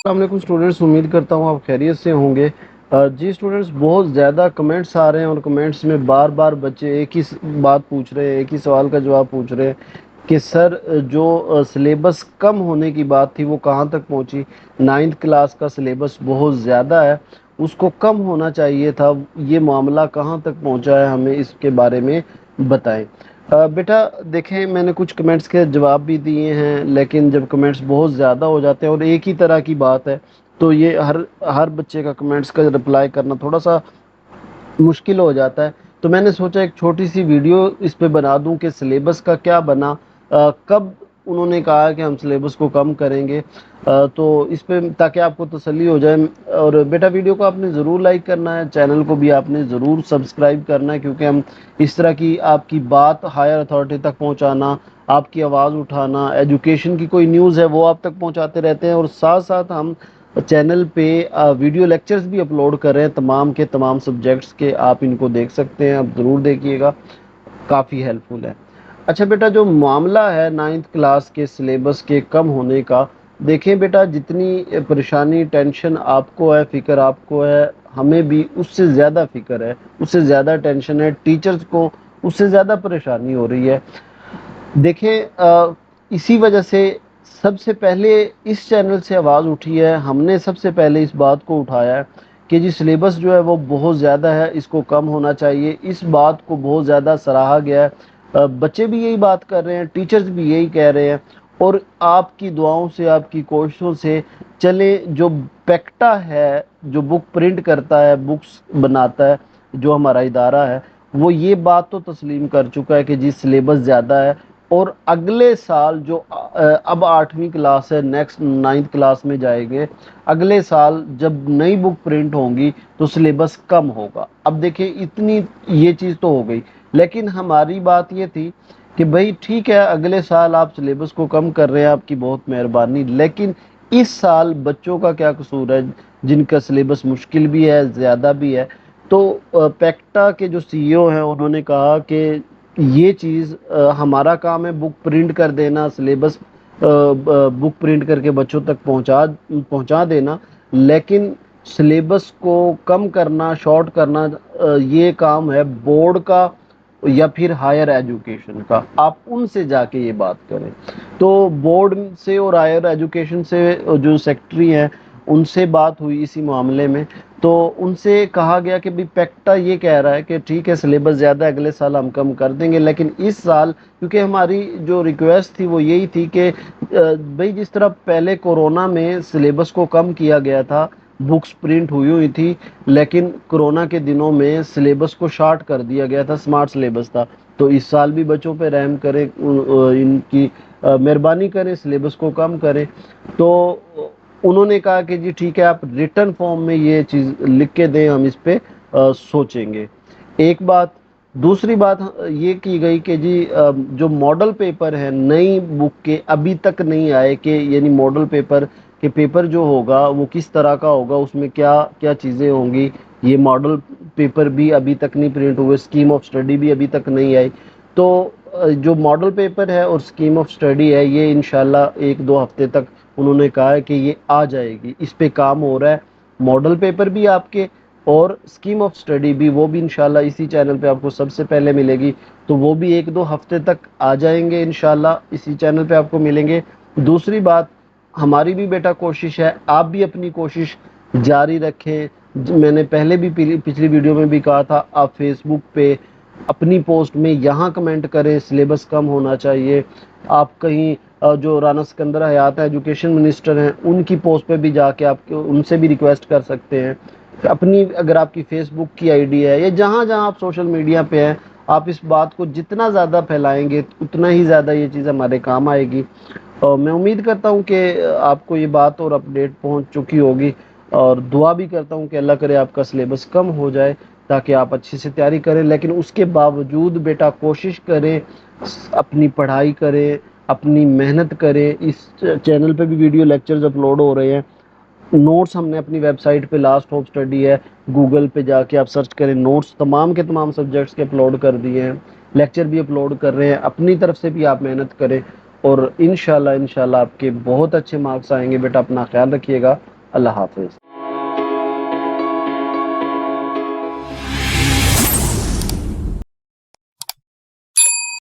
السلام علیکم اسٹوڈنٹس، امید کرتا ہوں آپ خیریت سے ہوں گے۔ جی اسٹوڈنٹس، بہت زیادہ کمنٹس آ رہے ہیں اور کمنٹس میں بار بار بچے ایک ہی بات پوچھ رہے ہیں، ایک ہی سوال کا جواب پوچھ رہے ہیں کہ سر جو سلیبس کم ہونے کی بات تھی وہ کہاں تک پہنچی؟ 9th کلاس کا سلیبس بہت زیادہ ہے، اس کو کم ہونا چاہیے تھا، یہ معاملہ کہاں تک پہنچا ہے، ہمیں اس کے بارے میں بتائیں۔ بیٹا دیکھیں، میں نے کچھ کمنٹس کے جواب بھی دیے ہیں، لیکن جب کمنٹس بہت زیادہ ہو جاتے ہیں اور ایک ہی طرح کی بات ہے تو یہ ہر بچے کا کمنٹس کا رپلائی کرنا تھوڑا سا مشکل ہو جاتا ہے۔ تو میں نے سوچا ایک چھوٹی سی ویڈیو اس پہ بنا دوں کہ سلیبس کا کیا بنا، کب انہوں نے کہا کہ ہم سلیبس کو کم کریں گے، تو اس پہ تاکہ آپ کو تسلی ہو جائے۔ اور بیٹا ویڈیو کو آپ نے ضرور لائک کرنا ہے، چینل کو بھی آپ نے ضرور سبسکرائب کرنا ہے، کیونکہ ہم اس طرح کی آپ کی بات ہائر اتھارٹی تک پہنچانا، آپ کی آواز اٹھانا، ایجوکیشن کی کوئی نیوز ہے وہ آپ تک پہنچاتے رہتے ہیں، اور ساتھ ساتھ ہم چینل پہ ویڈیو لیکچرز بھی اپلوڈ کر رہے ہیں تمام کے تمام سبجیکٹس کے، آپ ان کو دیکھ سکتے ہیں، آپ ضرور دیکھیے گا، کافی ہیلپ فل ہے۔ اچھا بیٹا، جو معاملہ ہے 9th کلاس کے سلیبس کے کم ہونے کا، دیکھیں بیٹا جتنی پریشانی ٹینشن آپ کو ہے، فکر آپ کو ہے، ہمیں بھی اس سے زیادہ فکر ہے، اس سے زیادہ ٹینشن ہے، ٹیچرز کو اس سے زیادہ پریشانی ہو رہی ہے۔ دیکھیں اسی وجہ سے سب سے پہلے اس چینل سے آواز اٹھی ہے، ہم نے سب سے پہلے اس بات کو اٹھایا ہے کہ جی سلیبس جو ہے وہ بہت زیادہ ہے، اس کو کم ہونا چاہیے، اس بات کو بہت زیادہ سراہا گیا ہے، بچے بھی یہی بات کر رہے ہیں، ٹیچرز بھی یہی کہہ رہے ہیں، اور آپ کی دعاؤں سے، آپ کی کوششوں سے چلے جو پیکٹا ہے، جو بک پرنٹ کرتا ہے، بکس بناتا ہے، جو ہمارا ادارہ ہے، وہ یہ بات تو تسلیم کر چکا ہے کہ جی سلیبس زیادہ ہے، اور اگلے سال جو اب 8ویں کلاس ہے، نیکسٹ 9th کلاس میں جائیں گے، اگلے سال جب نئی بک پرنٹ ہوں گی تو سلیبس کم ہوگا۔ اب دیکھیں اتنی یہ چیز تو ہو گئی، لیکن ہماری بات یہ تھی کہ بھائی ٹھیک ہے، اگلے سال آپ سلیبس کو کم کر رہے ہیں، آپ کی بہت مہربانی، لیکن اس سال بچوں کا کیا قصور ہے جن کا سلیبس مشکل بھی ہے، زیادہ بھی ہے؟ تو پیکٹا کے جو سی ای او ہیں انہوں نے کہا کہ یہ چیز ہمارا کام ہے بک پرنٹ کر دینا، سلیبس بک پرنٹ کر کے بچوں تک پہنچا دینا، لیکن سلیبس کو کم کرنا، شارٹ کرنا، یہ کام ہے بورڈ کا یا پھر ہائر ایجوکیشن کا، آپ ان سے جا کے یہ بات کریں۔ تو بورڈ سے اور ہائر ایجوکیشن سے جو سیکٹری ہیں ان سے بات ہوئی اسی معاملے میں، تو ان سے کہا گیا کہ بھی پیکٹا یہ کہہ رہا ہے کہ ٹھیک ہے سلیبس زیادہ ہے، اگلے سال ہم کم کر دیں گے، لیکن اس سال کیونکہ ہماری جو ریکویسٹ تھی وہ یہی تھی کہ بھئی جس طرح پہلے کورونا میں سلیبس کو کم کیا گیا تھا، بکس پرنٹ ہوئی تھی، لیکن کورونا کے دنوں میں سلیبس کو شارٹ کر دیا گیا تھا، سمارٹ سلیبس تھا، تو اس سال بھی بچوں پہ رحم کریں، ان کی مہربانی کریں، سلیبس کو کم کریں۔ تو انہوں نے کہا کہ جی ٹھیک ہے، آپ ریٹن فارم میں یہ چیز لکھ کے دیں، ہم اس پہ سوچیں گے۔ ایک بات، دوسری بات یہ کی گئی کہ جی جو ماڈل پیپر ہے نئی بک کے ابھی تک نہیں آئے، کہ یعنی ماڈل پیپر کہ پیپر جو ہوگا وہ کس طرح کا ہوگا، اس میں کیا کیا چیزیں ہوں گی، یہ ماڈل پیپر بھی ابھی تک نہیں پرنٹ ہوئے، اسکیم آف اسٹڈی بھی ابھی تک نہیں آئی۔ تو جو ماڈل پیپر ہے اور اسکیم آف اسٹڈی ہے یہ انشاءاللہ 1-2 ہفتے تک انہوں نے کہا ہے کہ یہ آ جائے گی، اس پہ کام ہو رہا ہے، ماڈل پیپر بھی آپ کے اور اسکیم آف اسٹڈی بھی، وہ بھی انشاءاللہ اسی چینل پہ آپ کو سب سے پہلے ملے گی، تو وہ بھی 1-2 ہفتے تک آ جائیں گے انشاءاللہ، اسی چینل پہ آپ کو ملیں گے۔ دوسری بات، ہماری بھی بیٹا کوشش ہے، آپ بھی اپنی کوشش جاری رکھیں، میں نے پہلے بھی پچھلی ویڈیو میں بھی کہا تھا، آپ فیس بک پہ اپنی پوسٹ میں یہاں کمنٹ کریں سلیبس کم ہونا چاہیے، آپ کہیں جو رانا سکندر حیات ایجوکیشن منسٹر ہیں ان کی پوسٹ پہ بھی جا کے آپ ان سے بھی ریکویسٹ کر سکتے ہیں، اپنی اگر آپ کی فیس بک کی آئی ڈی ہے یا جہاں جہاں آپ سوشل میڈیا پہ ہیں، آپ اس بات کو جتنا زیادہ پھیلائیں گے اتنا ہی زیادہ یہ چیز ہمارے کام آئے گی، اور میں امید کرتا ہوں کہ آپ کو یہ بات اور اپڈیٹ پہنچ چکی ہوگی، اور دعا بھی کرتا ہوں کہ اللہ کرے آپ کا سلیبس کم ہو جائے تاکہ آپ اچھی سے تیاری کریں، لیکن اس کے باوجود بیٹا کوشش کریں، اپنی پڑھائی کریں، اپنی محنت کریں، اس چینل پہ بھی ویڈیو لیکچرز اپلوڈ ہو رہے ہیں، نوٹس ہم نے اپنی ویب سائٹ پہ لاسٹ ہوپ اسٹڈی ہے، گوگل پہ جا کے آپ سرچ کریں، نوٹس تمام کے تمام سبجیکٹس کے اپلوڈ کر دیے ہیں، لیکچر بھی اپلوڈ کر رہے ہیں، اپنی طرف سے بھی آپ محنت کریں، اور انشاءاللہ آپ کے بہت اچھے مارکس آئیں گے بیٹا، اپنا خیال رکھیے گا۔ اللہ حافظ.